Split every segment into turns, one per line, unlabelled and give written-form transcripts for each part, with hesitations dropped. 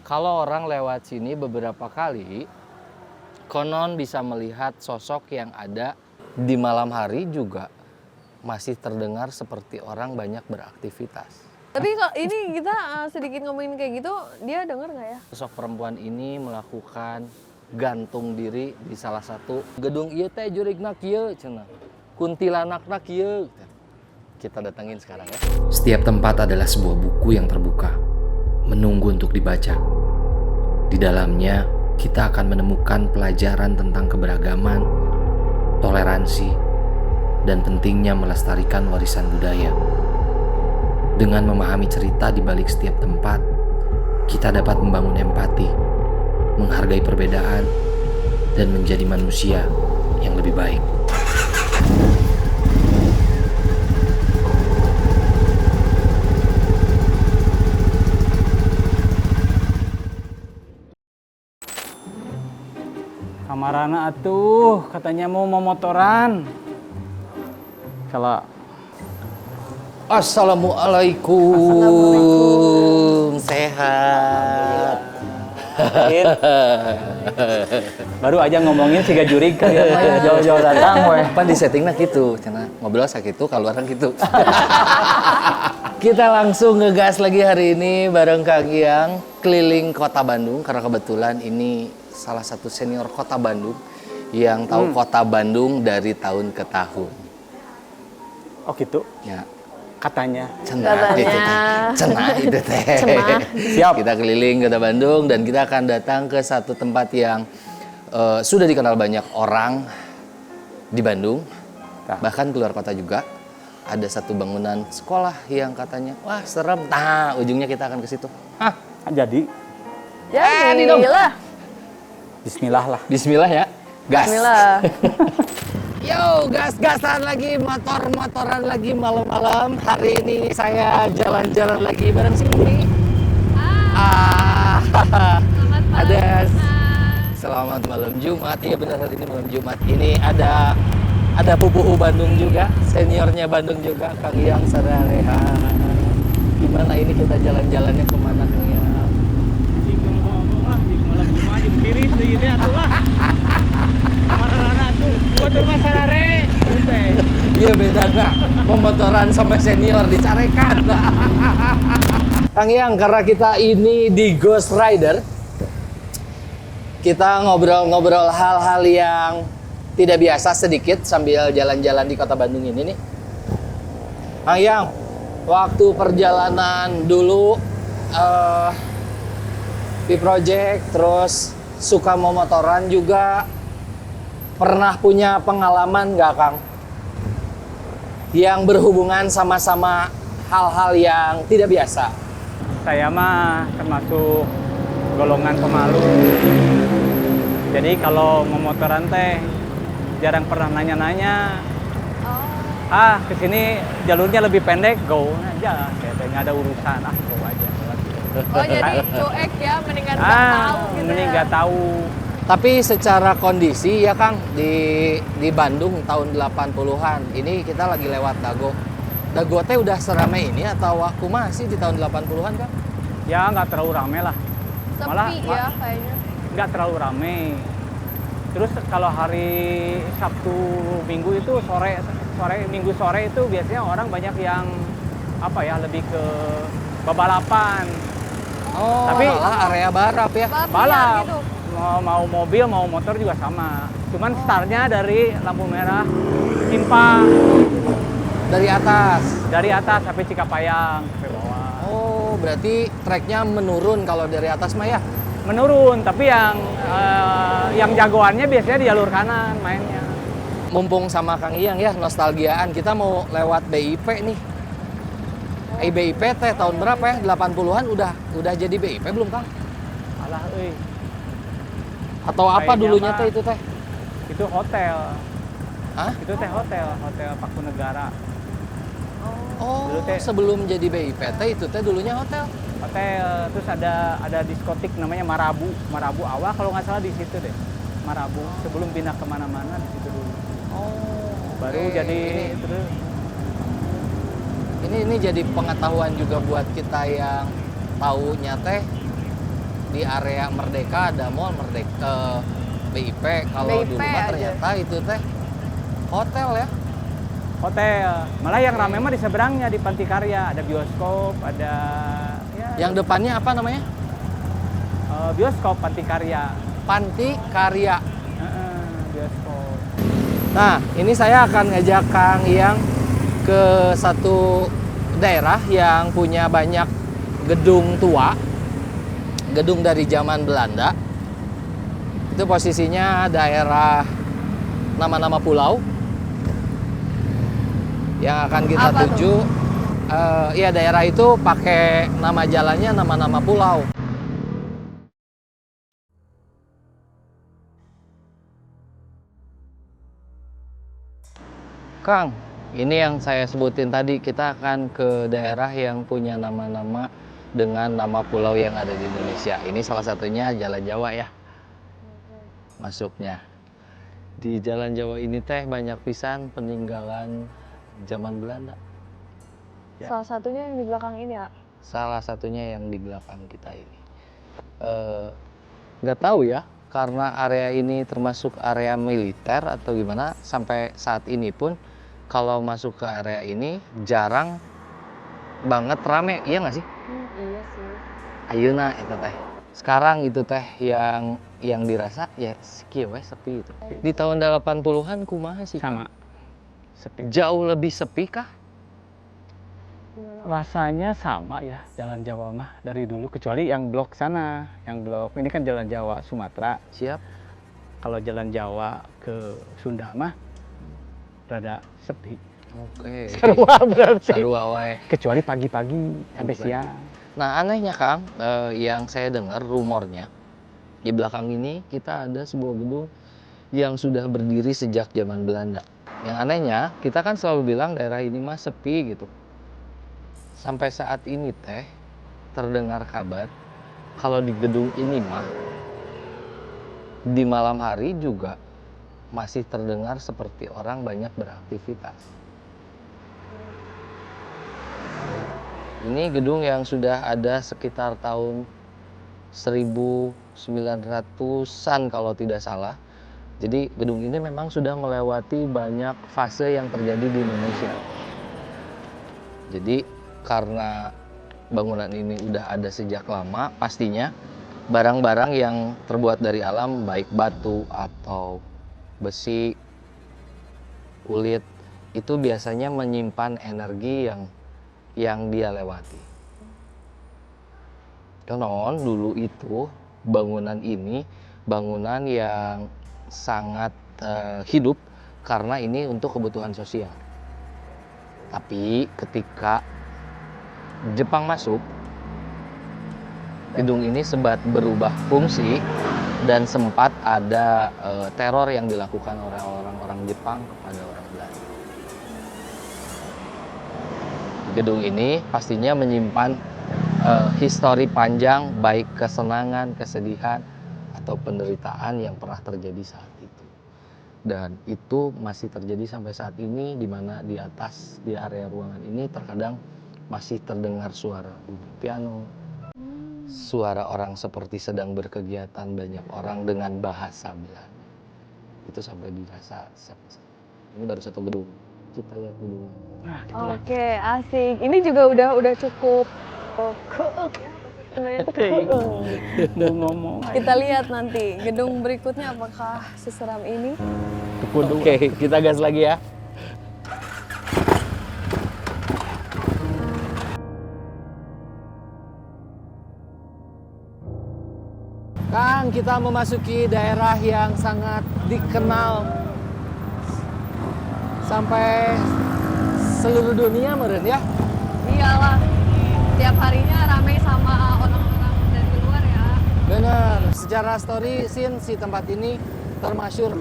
Kalau orang lewat sini beberapa kali, konon bisa melihat sosok yang ada di malam hari juga masih terdengar seperti orang banyak beraktivitas.
Tapi kalau ini kita sedikit ngomongin kayak gitu, dia denger nggak ya?
Sosok perempuan ini melakukan gantung diri di salah satu gedung ieu teh jurigna kieu cenah. Kuntilanakna kieu. Kita datengin sekarang ya.
Setiap tempat adalah sebuah buku yang terbuka, menunggu untuk dibaca. Di dalamnya, kita akan menemukan pelajaran tentang keberagaman, toleransi, dan pentingnya melestarikan warisan budaya. Dengan memahami cerita di balik setiap tempat, kita dapat membangun empati, menghargai perbedaan, dan menjadi manusia yang lebih baik.
Kamarana atuh, katanya mau motoran. Salah.
Assalamualaikum. Sehat.
Baru aja ngomongin si gajurig kalian mah ya, jauh-jauh datang weh.
Pan di settingnya gitu, cenah. Ngobrol sakitu, keluaran gitu. Kita langsung ngegas lagi hari ini bareng Kang Iyang keliling Kota Bandung karena kebetulan ini salah satu senior Kota Bandung yang tahu Kota Bandung dari tahun ke tahun.
Oh gitu.
Ya.
Katanya.
Cenah itu teh. Cenah itu teh.
Siap.
Kita keliling Kota Bandung dan kita akan datang ke satu tempat yang sudah dikenal banyak orang di Bandung.
Nah.
Bahkan keluar kota juga. Ada satu bangunan sekolah yang katanya, wah serem. Nah, ujungnya kita akan ke situ. Hah?
Jadi,
Jadi
dong.
lah.
bismillah lah.
Bismillah ya. Gas.
Bismillah.
Yo, gas-gasan lagi, motor-motoran lagi malam-malam. Hari ini saya jalan-jalan lagi bareng Singgi. Ada selamat malam Jumat. Iya benar, hari ini malam Jumat. Ini ada Pupuhu Bandung juga, seniornya Bandung juga, Kang Iyang Sadareha. Gimana ini kita jalan-jalannya kemana Kang Iyang? Iya beda nggak? Pemotoran sama senior dicarekan. Kang Iyang, karena kita ini di Ghost Rider, kita ngobrol-ngobrol hal-hal yang tidak biasa sedikit sambil jalan-jalan di Kota Bandung ini nih. Kang Iyang, waktu perjalanan dulu di project, terus suka mau motoran juga, pernah punya pengalaman nggak Kang? Yang berhubungan sama-sama hal-hal yang tidak biasa.
Saya mah termasuk golongan pemalu. Jadi kalau memotoran teh jarang pernah nanya-nanya. Kesini jalurnya lebih pendek, go aja. Nggak ada urusan, go aja.
Oh jadi cuek ya, mendingan nggak tahu gitu
mending
ya.
nggak tahu.
Tapi secara kondisi ya Kang, di Bandung tahun 80-an, ini kita lagi lewat Dago. Dago teh udah seramai ini atau aku masih di tahun 80-an Kang?
Ya nggak terlalu rame lah.
Sepi ya kayaknya.
Nggak terlalu rame. Terus kalau hari Sabtu Minggu itu Minggu sore itu biasanya orang banyak yang lebih ke balapan.
Oh,
Tapi
malah area balap ya?
Balap.
Gitu.
Mau mobil mau motor juga sama. Cuman startnya dari lampu merah Simpang,
Dari atas?
dari atas sampai Cikapayang sampai bawah.
Oh, berarti treknya menurun kalau dari atas mah ya?
Menurun, tapi yang jagoannya biasanya di jalur kanan mainnya.
Mumpung sama Kang Iyang ya, nostalgiaan, kita mau lewat BIP nih. BIP teh tahun berapa ya? 80-an udah jadi BIP belum Kang?
Alah,
Atau apa
Kayaknya
dulunya
mah-
teh itu teh?
itu hotel.
Hah?
Itu teh hotel Paku Negara.
Oh,
Dulu teh-
sebelum jadi BIP teh itu teh dulunya hotel.
Hotel, terus ada diskotik namanya Marabu awal kalau nggak salah di situ deh. Marabu sebelum pindah kemana-mana di situ dulu.
Oh,
Baru
oke.
jadi terus
Ini jadi pengetahuan juga buat kita yang taunya teh di area Merdeka ada mall Merdeka, BIP. Kalau
BIP
dulu mah
aja.
ternyata itu teh hotel ya.
Hotel. Malah yang ramai mah di seberangnya di Pantikarya ada bioskop, ada ya,
Yang depannya apa namanya?
bioskop Pantikarya.
Panti Karya.
Bioskop.
Nah, ini saya akan ngajak Kang Iyang ke satu daerah yang punya banyak gedung tua. Gedung dari zaman Belanda. Itu posisinya daerah nama-nama pulau. Yang akan kita
Apa
tuju, ya daerah itu pakai nama jalannya nama-nama pulau. Kang, ini yang saya sebutin tadi, kita akan ke daerah yang punya nama-nama dengan nama pulau yang ada di Indonesia. Ini salah satunya Jalan Jawa ya, masuknya. Di Jalan Jawa ini teh banyak pisan peninggalan zaman Belanda. Ya.
Salah satunya yang di belakang ini ya.
Salah satunya yang di belakang kita ini. Nggak tahu ya, karena area ini termasuk area militer atau gimana, sampai saat ini pun kalau masuk ke area ini jarang banget rame, iya nggak sih?
Iya sih.
Ayeuna itu teh. Sekarang itu teh yang dirasa ya sekieu we sepi itu. Di tahun 80-an kumaha sih?
Sama. Sepi.
Jauh lebih sepi kah?
Rasanya sama ya Jalan Jawa mah dari dulu, kecuali yang blok sana, yang blok ini kan Jalan Jawa Sumatera.
Siap.
Kalau Jalan Jawa ke Sunda mah rada sepi.
Oke.
Sarua berarti.
Sarua wae.
Kecuali pagi-pagi sampai siang.
Nah anehnya Kang, yang saya dengar rumornya di belakang ini kita ada sebuah gedung yang sudah berdiri sejak zaman Belanda. Yang anehnya kita kan selalu bilang daerah ini mah sepi gitu. Sampai saat ini teh terdengar kabar kalau di gedung ini mah di malam hari juga masih terdengar seperti orang banyak beraktivitas. Ini gedung yang sudah ada sekitar tahun 1900-an kalau tidak salah. Jadi gedung ini memang sudah melewati banyak fase yang terjadi di Indonesia. Jadi karena bangunan ini udah ada sejak lama, pastinya barang-barang yang terbuat dari alam, baik batu atau besi, kulit, itu biasanya menyimpan energi yang dia lewati. Konon dulu itu bangunan ini bangunan yang sangat hidup karena ini untuk kebutuhan sosial. Tapi ketika Jepang masuk, gedung ini sempat berubah fungsi dan sempat ada teror yang dilakukan oleh orang-orang Jepang kepada orang Belanda. Gedung ini pastinya menyimpan histori panjang, baik kesenangan, kesedihan, atau penderitaan yang pernah terjadi saat itu. Dan itu masih terjadi sampai saat ini, di mana di atas, di area ruangan ini terkadang masih terdengar suara bunyi piano, suara orang seperti sedang berkegiatan, banyak orang dengan bahasa Belanda. Itu sampai dirasa, ini baru satu gedung, kita lihat gedung.
Nah, gitulah.
Oke, asik. Ini juga udah cukup
Mau ngomong.
Kita lihat nanti gedung berikutnya apakah seseram ini.
Oke, kita gas lagi ya. Kang, kita memasuki daerah yang sangat dikenal sampai seluruh dunia meren ya.
Iyalah, tiap harinya ramai sama orang-orang dari luar ya.
Bener, secara story scene si tempat ini termasyur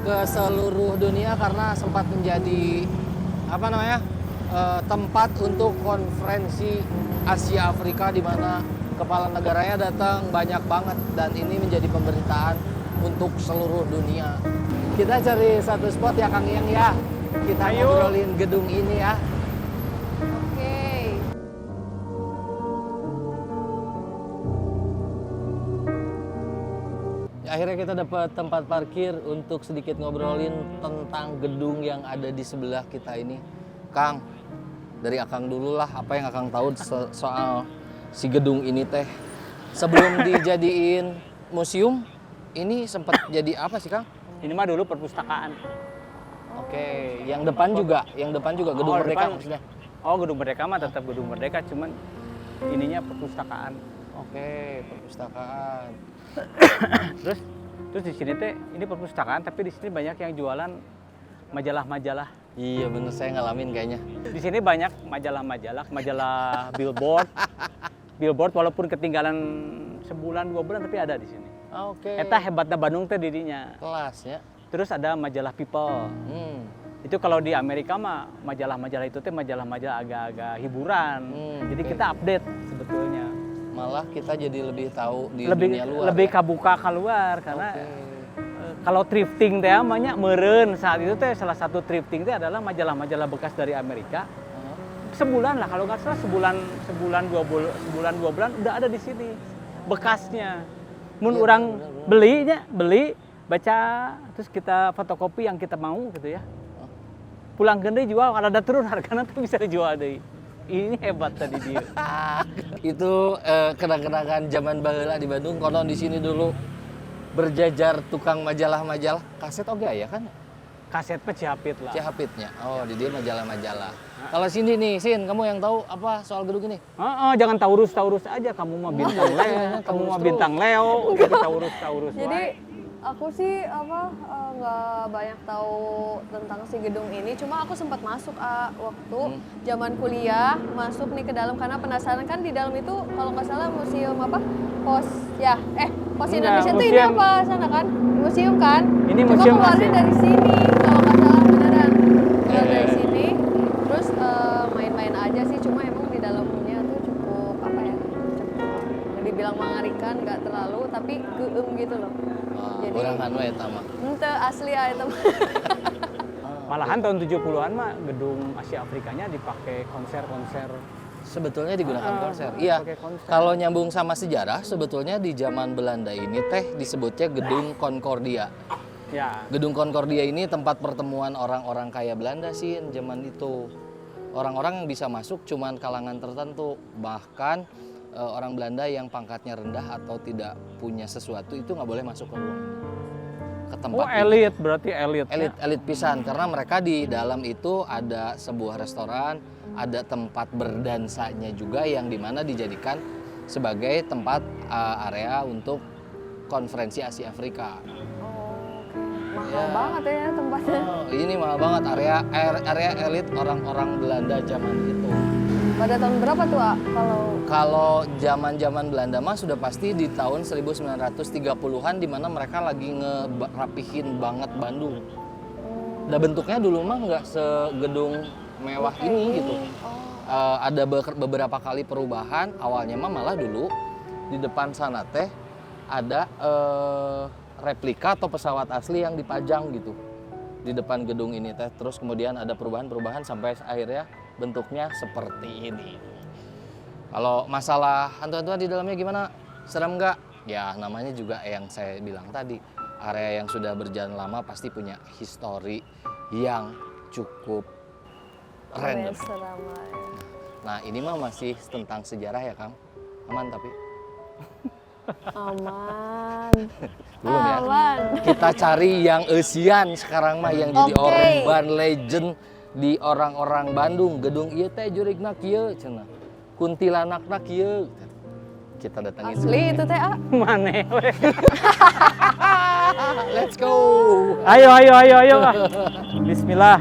ke seluruh dunia karena sempat menjadi apa namanya tempat untuk konferensi Asia Afrika di mana kepala negaranya datang banyak banget dan ini menjadi pemberitaan untuk seluruh dunia. Kita cari satu spot ya Kang Iyang ya. Kita ngobrolin gedung ini ya.
Oke.
akhirnya kita dapat tempat parkir untuk sedikit ngobrolin tentang gedung yang ada di sebelah kita ini. Kang, dari Akang dulu lah, apa yang Akang tahu soal si gedung ini teh. Sebelum dijadiin museum, ini sempat jadi apa sih Kang?
Ini mah dulu perpustakaan.
Oke, yang depan juga Gedung Merdeka
depan.
maksudnya.
Oh, Gedung Merdeka mah tetap Gedung Merdeka, cuman ininya perpustakaan.
Oke, perpustakaan.
Terus di sini teh ini perpustakaan, tapi di sini banyak yang jualan majalah-majalah.
Iya bener, saya ngalamin kayaknya.
Di sini banyak majalah billboard. Billboard walaupun ketinggalan sebulan 2 bulan tapi ada di sini.
Oke.
Eta hebatnya Bandung teh dirinya.
Kelasnya.
Terus ada majalah People. Itu kalau di Amerika mah majalah-majalah itu teh majalah-majalah agak-agak hiburan. Jadi
oke.
kita update sebetulnya.
Malah kita jadi lebih tahu di
Lebih
dunia luar.
lebih
ya?
kabuka keluar karena
Oke.
kalau thrifting teh amanya meureun saat itu teh salah satu thrifting teh adalah majalah-majalah bekas dari Amerika. Sebulan lah kalau nggak salah sebulan 2 bulan udah ada di sini bekasnya. Mun
Iya,
orang
bener.
beli baca terus kita fotokopi yang kita mau gitu ya. Pulang gede jual kalau ada turun harganya tuh bisa dijual deh. Ini hebat tadi dia.
Itu kenang-kenangan zaman baheula di Bandung. Konon di sini dulu berjajar tukang majalah-majalah kaset oke ya kan?
Kaset mah Cihapit lah.
Cihapitnya. Oh, di dia majalah-majalah. Kalau Cindy nih, Sin, kamu yang tahu apa soal gedung ini?
Jangan Taurus aja kamu mah bintang Leo, kamu mah bintang Leo, gitu Taurus.
Jadi aku sih nggak banyak tahu tentang si gedung ini. Cuma aku sempat masuk waktu zaman kuliah masuk nih ke dalam karena penasaran kan di dalam itu kalau nggak salah museum apa pos
Enggak,
Indonesia tuh ini
museum.
apa sana kan museum kan?
Ini
Cuma
museum
keluarnya
asli.
dari sini kalau nggak salah beneran keluar dari
Iya.
sini. Terus main-main aja sih cuma emang di dalamnya tuh cukup apa ya? Cukup dibilang mengerikan nggak terlalu tapi geem gitu loh. Jadi
Orang anu eta mah.
ente asli ya itu.
Malahan tahun 70-an mah gedung Asia Afrikanya dipakai konser-konser.
Sebetulnya digunakan konser. Iya.
pakai konser.
Kalau nyambung sama sejarah, sebetulnya di zaman Belanda ini teh disebutnya Gedung Concordia.
Ya,
Gedung Concordia ini tempat pertemuan orang-orang kaya Belanda sih zaman itu. Orang-orang yang bisa masuk cuman kalangan tertentu. Bahkan orang Belanda yang pangkatnya rendah atau tidak punya sesuatu itu nggak boleh masuk ke ruang ini. Ke tempat ini.
elit berarti elit.
Elit pisan karena mereka di dalam itu ada sebuah restoran, ada tempat berdansanya juga yang dimana dijadikan sebagai tempat area untuk konferensi Asia Afrika.
Mahal
Ya.
banget ya tempatnya.
Oh, ini mahal banget area elit orang-orang Belanda zaman itu.
Pada tahun berapa tuh, A?
Kalau zaman-zaman Belanda mah sudah pasti di tahun 1930-an di mana mereka lagi ngerapihin banget Bandung. Dan bentuknya dulu mah nggak segedung mewah ini gitu. Ada beberapa kali perubahan. Awalnya mah malah dulu di depan sana teh ada replika atau pesawat asli yang dipajang gitu di depan gedung ini teh. Terus kemudian ada perubahan-perubahan sampai akhirnya bentuknya seperti ini. Kalau masalah hantu-hantuan di dalamnya gimana? Serem nggak? Ya namanya juga yang saya bilang tadi, area yang sudah berjalan lama pasti punya histori yang cukup random. Nah ini mah masih tentang sejarah ya Kang? Aman tapi?
Aman.
Belum ya?
Aman.
Kita cari yang Asian sekarang mah yang jadi
Oke.
urban legend di orang-orang Bandung. Gedung ieu teh jurigna kieu cenah. Kuntilanakna kieu. Kita datangin
Asli itu teh, A.
Maneh we.
Let's go.
Ayo. Bismillah.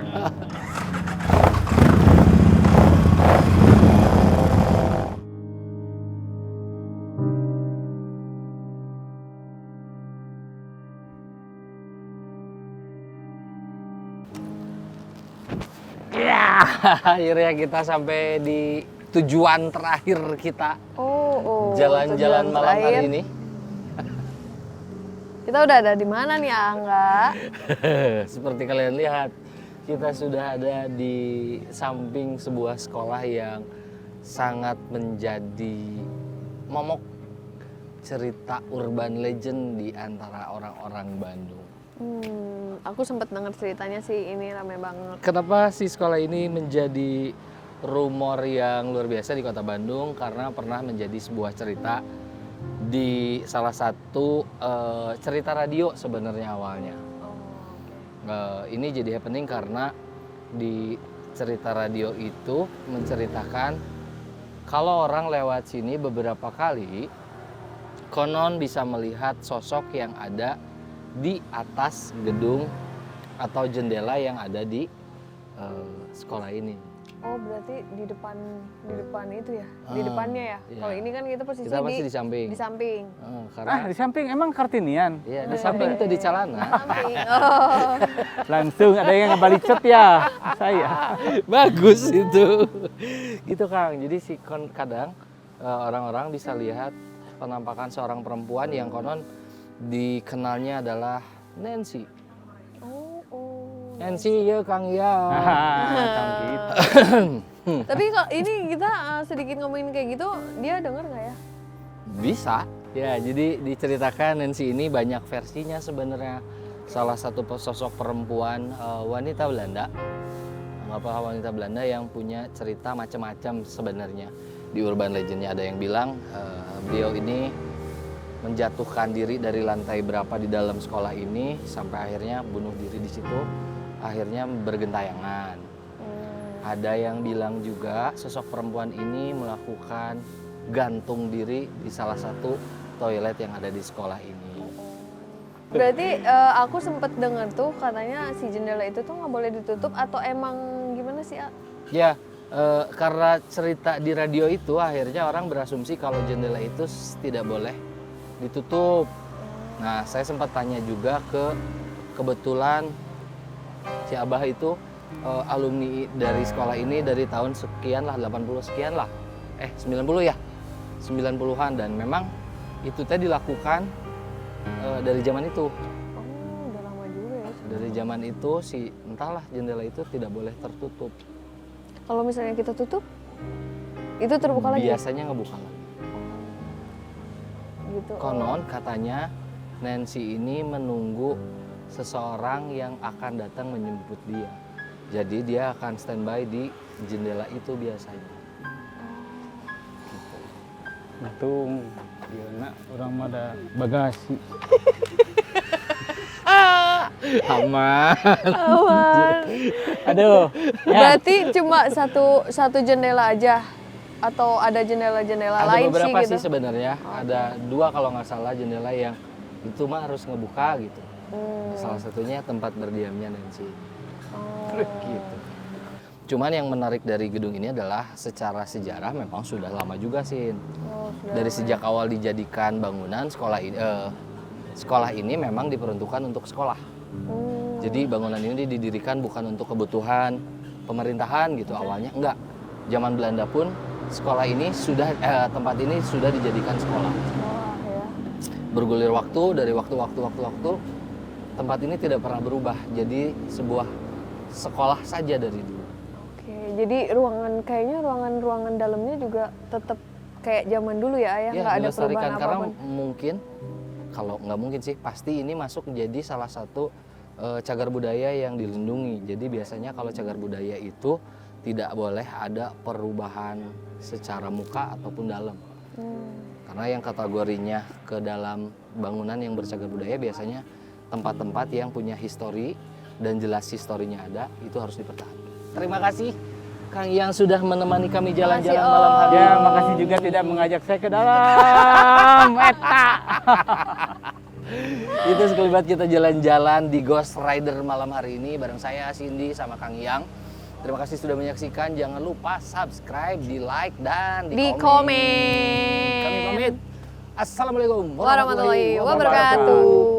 Ya, akhirnya kita sampai di tujuan terakhir kita. Jalan-jalan
tujuan
malam hari
terakhir.
ini.
Kita udah ada di mana nih, Angga?
Seperti kalian lihat, kita sudah ada di samping sebuah sekolah yang sangat menjadi momok cerita urban legend di antara orang-orang Bandung.
Aku sempat dengar ceritanya sih, ini rame banget.
Kenapa sih sekolah ini menjadi rumor yang luar biasa di kota Bandung? Karena pernah menjadi sebuah cerita di salah satu cerita radio sebenarnya awalnya. Ini jadi happening karena di cerita radio itu menceritakan kalau orang lewat sini beberapa kali, konon bisa melihat sosok yang ada di atas gedung atau jendela yang ada di sekolah ini.
Oh, berarti di depan itu ya? Di depannya ya?
Iya.
Kalau ini kan kita posisinya
Kita pasti di samping.
Di samping.
Karena
di samping emang Kartinian.
iya, di samping itu di celana.
Samping. Oh.
Langsung ada yang ngebalicet ya saya.
Bagus itu. Gitu Kang. Jadi kadang orang-orang bisa lihat penampakan seorang perempuan yang konon dikenalnya adalah Nancy. Nancy ya Kang ya.
Gitu.
Tapi kalau ini kita sedikit ngomongin kayak gitu, dia denger nggak ya?
Bisa. Ya, jadi diceritakan Nancy ini banyak versinya sebenarnya. Salah satu sosok perempuan wanita Belanda. Wanita Belanda yang punya cerita macam-macam sebenarnya. Di urban legendnya ada yang bilang beliau ini menjatuhkan diri dari lantai berapa di dalam sekolah ini sampai akhirnya bunuh diri di situ, akhirnya bergentayangan. Ada yang bilang juga sosok perempuan ini melakukan gantung diri di salah satu toilet yang ada di sekolah ini.
Berarti aku sempet dengar tuh katanya si jendela itu tuh nggak boleh ditutup atau emang gimana sih?
Ya, karena cerita di radio itu akhirnya orang berasumsi kalau jendela itu tidak boleh ditutup. Nah, saya sempat tanya juga kebetulan si Abah itu alumni dari sekolah ini dari tahun sekian lah, 80 sekian lah. 90 ya? 90-an dan memang itu teh dilakukan dari zaman itu.
Oh, udah lama juga ya.
Dari zaman itu entahlah jendela itu tidak boleh tertutup.
Kalau misalnya kita tutup, itu terbuka lagi?
Biasanya ngebuka lagi.
Gitu.
Konon katanya Nancy ini menunggu seseorang yang akan datang menjemput dia. Jadi dia akan standby di jendela itu biasanya.
Untung, iya orang mah ada bagasi.
Aman.
Aman.
Aduh. Ya.
Berarti cuma satu jendela aja atau ada jendela-jendela
Ada
lain
beberapa
sih gitu?
sih sebenarnya. Ada 2 kalau nggak salah jendela yang itu mah harus ngebuka gitu. Salah satunya tempat berdiamnya Nancy. Gitu. Cuman yang menarik dari gedung ini adalah secara sejarah memang sudah lama juga sih. Dari sejak awal dijadikan bangunan sekolah ini memang diperuntukkan untuk sekolah. Jadi bangunan ini didirikan bukan untuk kebutuhan pemerintahan gitu awalnya, enggak. Zaman Belanda pun sekolah ini tempat ini sudah dijadikan sekolah.
Ya.
Bergulir waktu dari waktu tempat ini tidak pernah berubah jadi sebuah sekolah saja dari dulu.
Oke, jadi kayaknya ruangan dalamnya juga tetap kayak zaman dulu ya, Ayah?
Ya,
Nggak ada
dilestarikan
perubahan
karena
apapun?
mungkin kalau nggak mungkin sih pasti ini masuk menjadi salah satu cagar budaya yang dilindungi. Jadi biasanya kalau cagar budaya itu tidak boleh ada perubahan secara muka ataupun dalam. Karena yang kategorinya ke dalam bangunan yang bercagar budaya biasanya tempat-tempat yang punya histori dan jelas historinya ada, itu harus dipertahankan. Terima kasih Kang yang sudah menemani kami jalan-jalan malam hari.
Ya, makasih juga tidak mengajak saya ke dalam. Eta.
Itu sekelibat kita jalan-jalan di Ghost Rider malam hari ini bareng saya Cindy sama Kang Yang. Terima kasih sudah menyaksikan. Jangan lupa subscribe, di like dan di komen. Kami pamit. Assalamualaikum
warahmatullahi wabarakatuh.